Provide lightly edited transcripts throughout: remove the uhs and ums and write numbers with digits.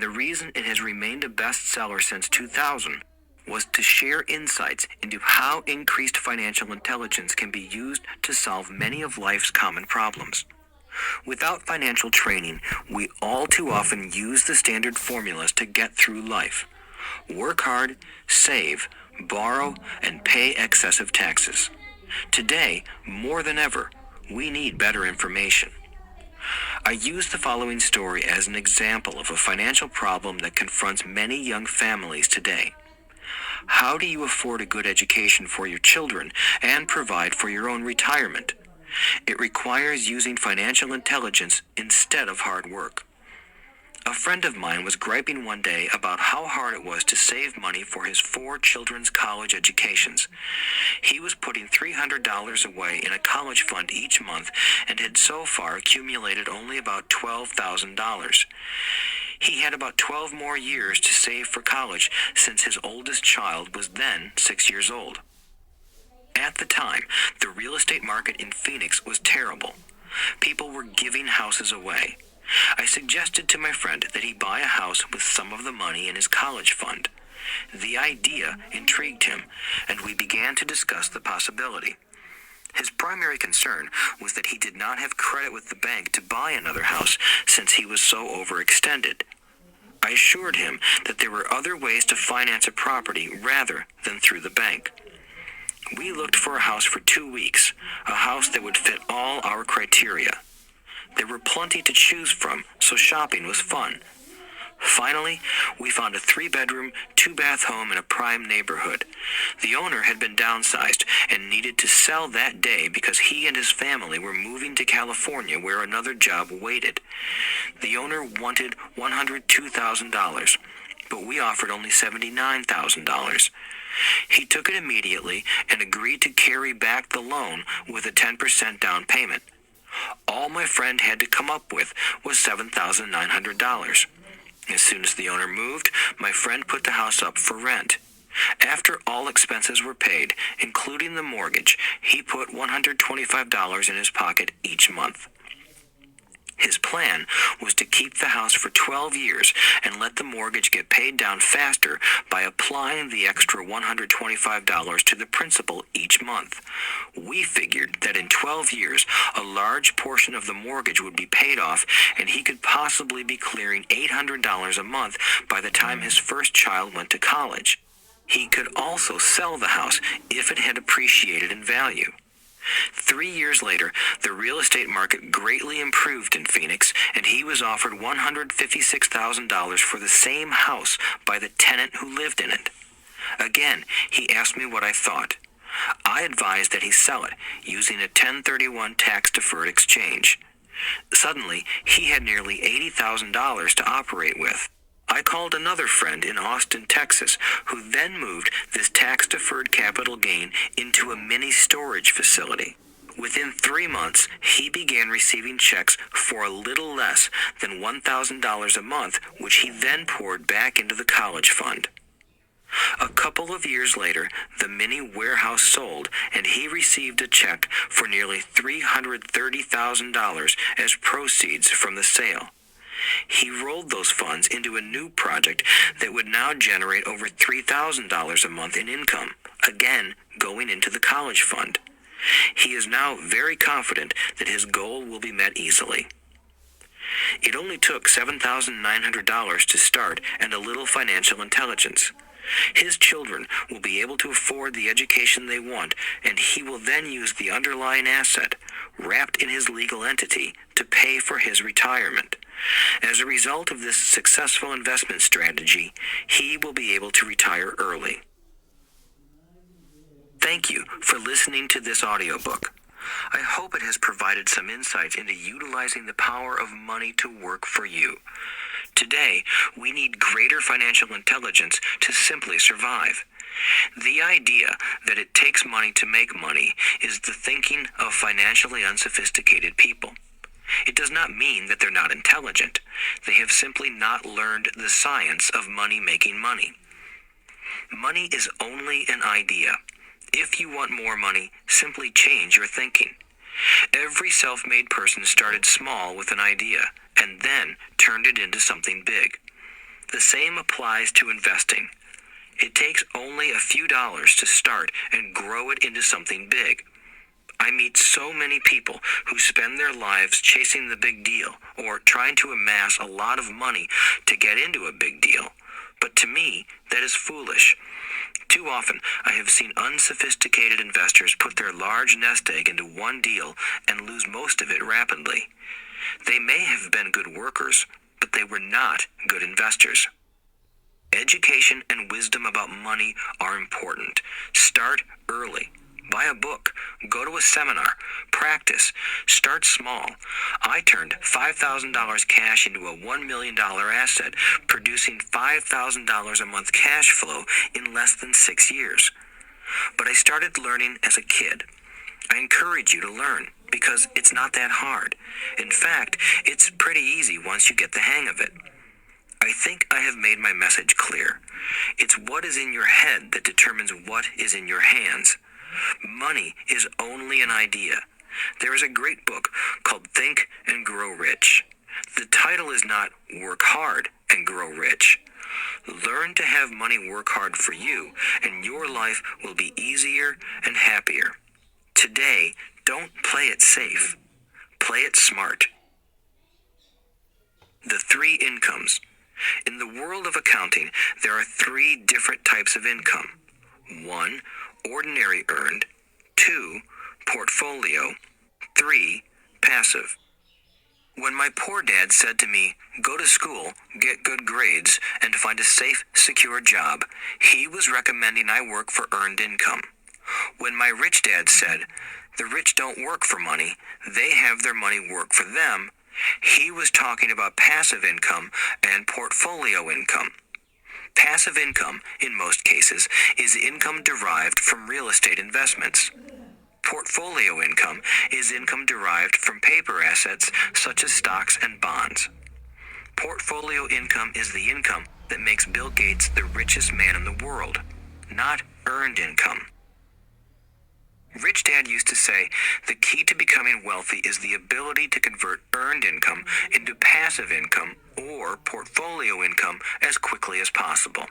and the reason it has remained a bestseller since 2000 was to share insights into how increased financial intelligence can be used to solve many of life's common problems. Without financial training, we all too often use the standard formulas to get through life. Work hard, save, borrow, and pay excessive taxes. Today, more than ever, we need better information. I use the following story as an example of a financial problem that confronts many young families today. How do you afford a good education for your children and provide for your own retirement? It requires using financial intelligence instead of hard work. A friend of mine was griping one day about how hard it was to save money for his 4 children's college educations. He was putting $300 away in a college fund each month and had so far accumulated only about $12,000. He had about 12 more years to save for college since his oldest child was then 6 years old. At the time, the real estate market in Phoenix was terrible. People were giving houses away. I suggested to my friend that he buy a house with some of the money in his college fund. The idea intrigued him, and we began to discuss the possibility. His primary concern was that he did not have credit with the bank to buy another house since he was so overextended. I assured him that there were other ways to finance a property rather than through the bank. We looked for a house for 2 weeks, a house that would fit all our criteria. There were plenty to choose from, so shopping was fun. Finally, we found a 3-bedroom, 2-bath home in a prime neighborhood. The owner had been downsized and needed to sell that day because he and his family were moving to California where another job waited. The owner wanted $102,000, but we offered only $79,000. He took it immediately and agreed to carry back the loan with a 10% down payment. All my friend had to come up with was $7,900. As soon as the owner moved, my friend put the house up for rent. After all expenses were paid, including the mortgage, he put $125 in his pocket each month. His plan was to keep the house for 12 years and let the mortgage get paid down faster by applying the extra $125 to the principal each month. We figured that in 12 years, a large portion of the mortgage would be paid off and he could possibly be clearing $800 a month by the time his first child went to college. He could also sell the house if it had appreciated in value. 3 years later, the real estate market greatly improved in Phoenix, and he was offered $156,000 for the same house by the tenant who lived in it. Again, he asked me what I thought. I advised that he sell it, using a 1031 tax-deferred exchange. Suddenly, he had nearly $80,000 to operate with. I called another friend in Austin, Texas, who then moved this tax-deferred capital gain into a mini storage facility. Within 3 months, he began receiving checks for a little less than $1,000 a month, which he then poured back into the college fund. A couple of years later, the mini warehouse sold, and he received a check for nearly $330,000 as proceeds from the sale. He rolled those funds into a new project that would now generate over $3,000 a month in income, again going into the college fund. He is now very confident that his goal will be met easily. It only took $7,900 to start and a little financial intelligence. His children will be able to afford the education they want, and he will then use the underlying asset, wrapped in his legal entity, to pay for his retirement. As a result of this successful investment strategy, he will be able to retire early. Thank you for listening to this audiobook. I hope it has provided some insights into utilizing the power of money to work for you. Today, we need greater financial intelligence to simply survive. The idea that it takes money to make money is the thinking of financially unsophisticated people. It does not mean that they're not intelligent. They have simply not learned the science of making money. Money is only an idea. If you want more money, simply change your thinking. Every self-made person started small with an idea and then turned it into something big. The same applies to investing. It takes only a few dollars to start and grow it into something big. I meet so many people who spend their lives chasing the big deal or trying to amass a lot of money to get into a big deal. But to me, that is foolish. Too often, I have seen unsophisticated investors put their large nest egg into one deal and lose most of it rapidly. They may have been good workers, but they were not good investors. Education and wisdom about money are important. Start early. Buy a book. Go to a seminar. Practice. Start small. I turned $5,000 cash into a $1 million asset, producing $5,000 a month cash flow in less than 6 years. But I started learning as a kid. I encourage you to learn because it's not that hard. In fact, it's pretty easy once you get the hang of it. I think I have made my message clear. It's what is in your head that determines what is in your hands. Money is only an idea. There is a great book called Think and Grow Rich. The title is not Work Hard and Grow Rich. Learn to have money work hard for you, and your life will be easier and happier. Today, don't play it safe. Play it smart. The 3 incomes. In the world of accounting, there are 3 different types of income. 1, ordinary earned. 2, portfolio. 3, passive. When my poor dad said to me, go to school, get good grades, and find a safe, secure job, he was recommending I work for earned income. When my rich dad said, the rich don't work for money, they have their money work for them, he was talking about passive income and portfolio income. Passive income, in most cases, is income derived from real estate investments. Portfolio income is income derived from paper assets such as stocks and bonds. Portfolio income is the income that makes Bill Gates the richest man in the world, not earned income. Rich Dad used to say, the key to becoming wealthy is the ability to convert earned income into passive income or portfolio income as quickly as possible.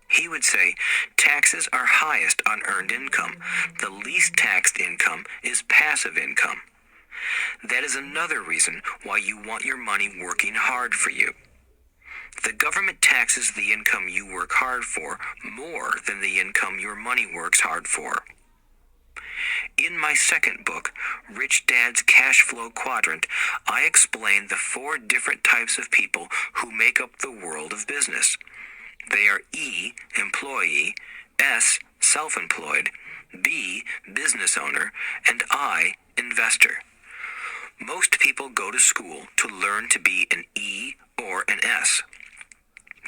He would say, taxes are highest on earned income. The least taxed income is passive income. That is another reason why you want your money working hard for you. The government taxes the income you work hard for more than the income your money works hard for. In my second book, Rich Dad's Cash Flow Quadrant, I explain the 4 different types of people who make up the world of business. They are E, employee, S, self-employed, B, business owner, and I, investor. Most people go to school to learn to be an E or an S.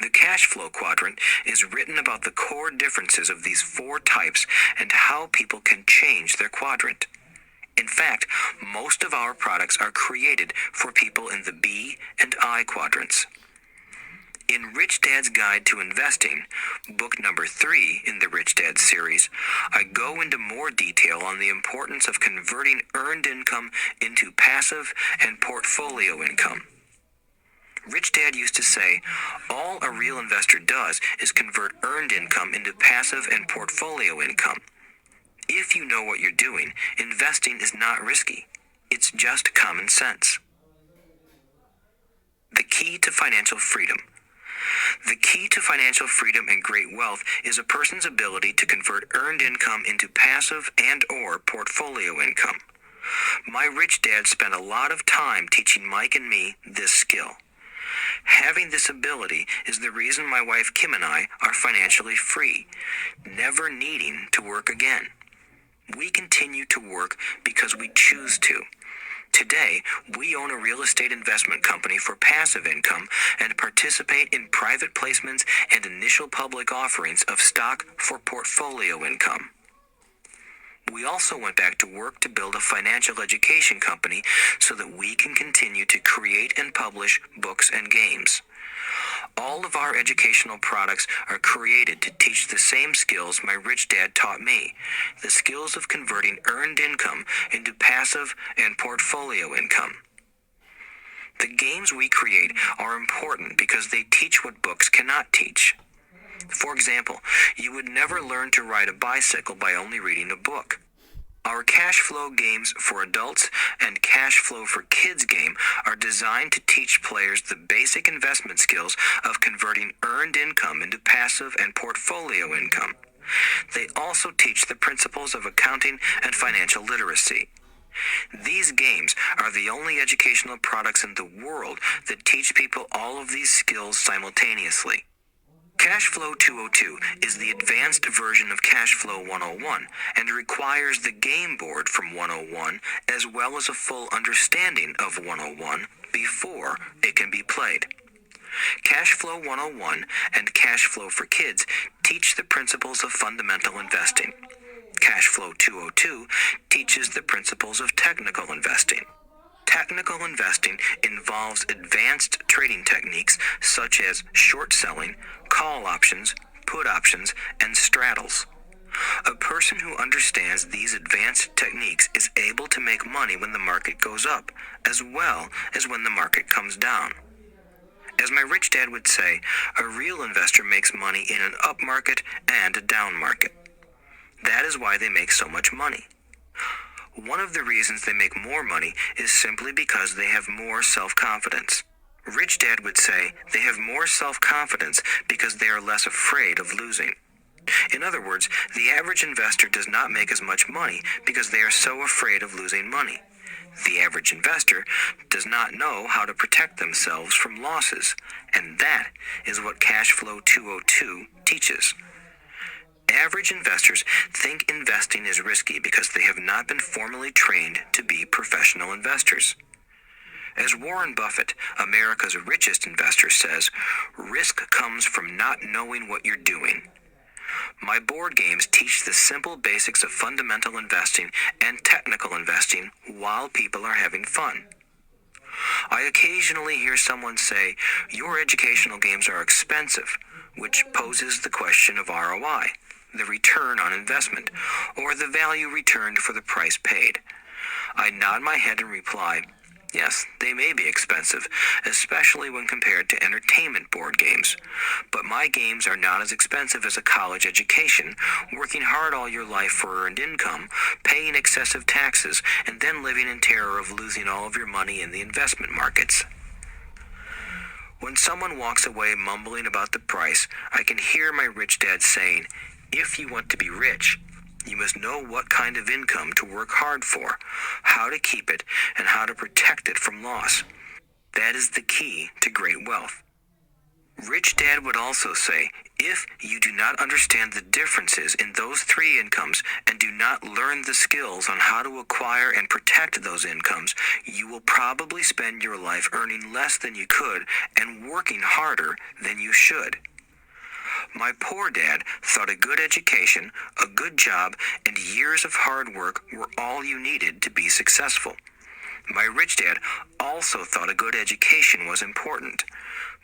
The cash flow quadrant is written about the core differences of these 4 types and how people can change their quadrant. In fact, most of our products are created for people in the B and I quadrants. In Rich Dad's Guide to Investing, book number 3 in the Rich Dad series, I go into more detail on the importance of converting earned income into passive and portfolio income. Rich Dad used to say, all a real investor does is convert earned income into passive and portfolio income. If you know what you're doing, investing is not risky. It's just common sense. The key to financial freedom. The key to financial freedom and great wealth is a person's ability to convert earned income into passive and/or portfolio income. My rich dad spent a lot of time teaching Mike and me this skill. Having this ability is the reason my wife Kim and I are financially free, never needing to work again. We continue to work because we choose to. Today, we own a real estate investment company for passive income and participate in private placements and initial public offerings of stock for portfolio income. We also went back to work to build a financial education company so that we can continue to create and publish books and games. All of our educational products are created to teach the same skills my rich dad taught me, the skills of converting earned income into passive and portfolio income. The games we create are important because they teach what books cannot teach. For example, you would never learn to ride a bicycle by only reading a book. Our cash flow games for adults and cash flow for kids game are designed to teach players the basic investment skills of converting earned income into passive and portfolio income. They also teach the principles of accounting and financial literacy. These games are the only educational products in the world that teach people all of these skills simultaneously. Cashflow 202 is the advanced version of Cashflow 101 and requires the game board from 101 as well as a full understanding of 101 before it can be played. Cashflow 101 and Cashflow for Kids teach the principles of fundamental investing. Cashflow 202 teaches the principles of technical investing. Technical investing involves advanced trading techniques such as short selling, call options, put options, and straddles. A person who understands these advanced techniques is able to make money when the market goes up, as well as when the market comes down. As my rich dad would say, a real investor makes money in an up market and a down market. That is why they make so much money. One of the reasons they make more money is simply because they have more self-confidence. Rich Dad would say they have more self-confidence because they are less afraid of losing. In other words, the average investor does not make as much money because they are so afraid of losing money. The average investor does not know how to protect themselves from losses, and that is what Cashflow 202 teaches. Average investors think investing is risky because they have not been formally trained to be professional investors. As Warren Buffett, America's richest investor, says, risk comes from not knowing what you're doing. My board games teach the simple basics of fundamental investing and technical investing while people are having fun. I occasionally hear someone say, your educational games are expensive, which poses the question of ROI. The return on investment, or the value returned for the price paid. I nod my head and reply, yes, they may be expensive, especially when compared to entertainment board games. But my games are not as expensive as a college education, working hard all your life for earned income, paying excessive taxes, and then living in terror of losing all of your money in the investment markets. When someone walks away mumbling about the price, I can hear my rich dad saying, if you want to be rich, you must know what kind of income to work hard for, how to keep it, and how to protect it from loss. That is the key to great wealth. Rich Dad would also say, if you do not understand the differences in those three incomes and do not learn the skills on how to acquire and protect those incomes, you will probably spend your life earning less than you could and working harder than you should. My poor dad thought a good education, a good job, and years of hard work were all you needed to be successful. My rich dad also thought a good education was important.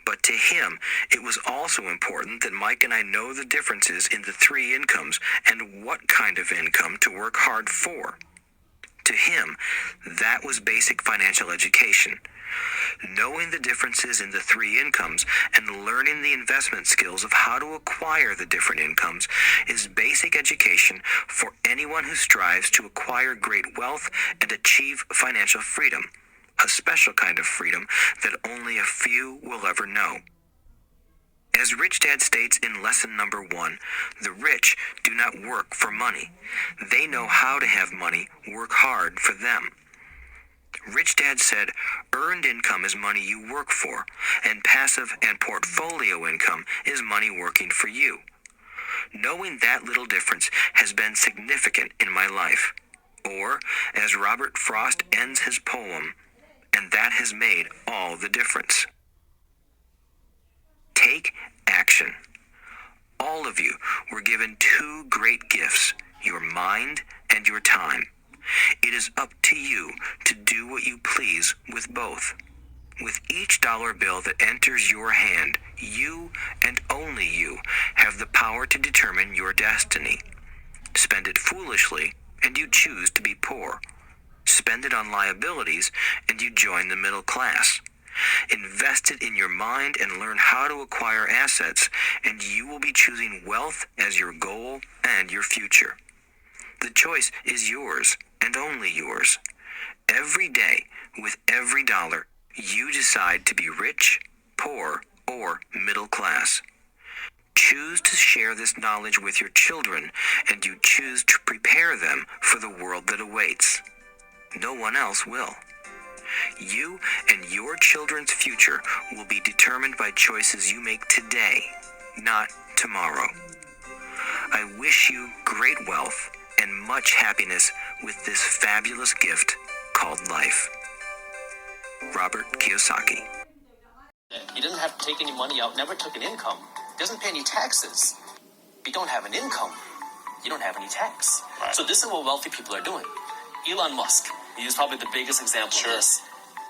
But to him, it was also important that Mike and I know the differences in the three incomes and what kind of income to work hard for. To him, that was basic financial education. Knowing the differences in the three incomes and learning the investment skills of how to acquire the different incomes is basic education for anyone who strives to acquire great wealth and achieve financial freedom, a special kind of freedom that only a few will ever know. As Rich Dad states in lesson number 1, the rich do not work for money. They know how to have money work hard for them. Rich Dad said, earned income is money you work for, and passive and portfolio income is money working for you. Knowing that little difference has been significant in my life. Or, as Robert Frost ends his poem, and that has made all the difference. Take action. All of you were given two great gifts, your mind and your time. It is up to you to do what you please with both. With each dollar bill that enters your hand, you and only you have the power to determine your destiny. Spend it foolishly, and you choose to be poor. Spend it on liabilities, and you join the middle class. Invest it in your mind and learn how to acquire assets, and you will be choosing wealth as your goal and your future. The choice is yours and only yours. Every day, with every dollar, you decide to be rich, poor, or middle class. Choose to share this knowledge with your children, and you choose to prepare them for the world that awaits. No one else will. You and your children's future will be determined by choices you make today, not tomorrow. I wish you great wealth and much happiness with this fabulous gift called life. Robert Kiyosaki. He doesn't have to take any money out, never took an income, doesn't pay any taxes. If you don't have an income, you don't have any tax. Right. So this is what wealthy people are doing. Elon Musk, he's probably the biggest example of this.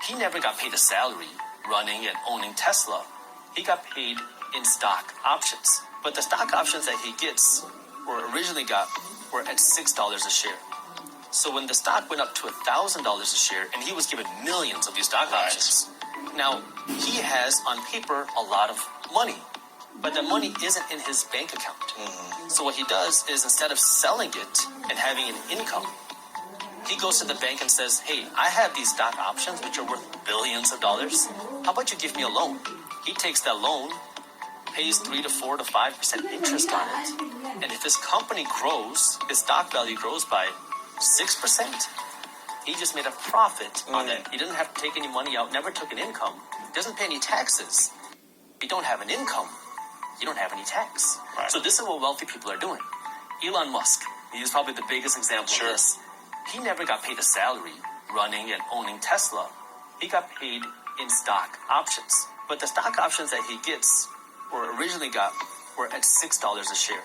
He never got paid a salary running and owning Tesla. He got paid in stock options. But the stock options that he gets were at $6 a share. So when the stock went up to $1,000 a share, and he was given millions of these stock options, now he has on paper a lot of money, but the money isn't in his bank account. So what he does is, instead of selling it and having an income, he goes to the bank and says, hey, I have these stock options which are worth billions of dollars. How about you give me a loan? He takes that loan, pays 3 to 4 to 5% interest on it. And if his company grows, his stock value grows by 6%. He just made a profit on that. He doesn't have to take any money out, never took an income, doesn't pay any taxes. If you don't have an income, you don't have any tax. Right. So this is what wealthy people are doing. Elon Musk, he's probably the biggest example of this. He never got paid a salary running and owning Tesla. He got paid in stock options. But the stock options that he gets were at $6 a share.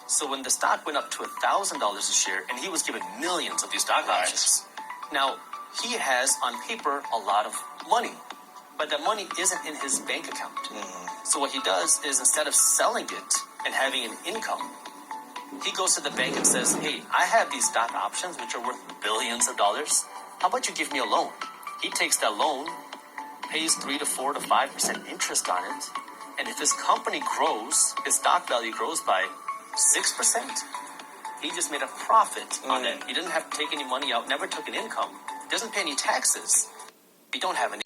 So when the stock went up to $1,000 a share, and he was given millions of these stock options, now he has on paper a lot of money, but the money isn't in his bank account. So what he does is, instead of selling it and having an income, he goes to the bank and says, hey, I have these stock options which are worth billions of dollars. How about you give me a loan? He takes that loan, pays 3 to 4 to 5% interest on it, and if his company grows, his stock value grows by 6%. He just made a profit on it. He didn't have to take any money out, never took an income, doesn't pay any taxes. If you don't have any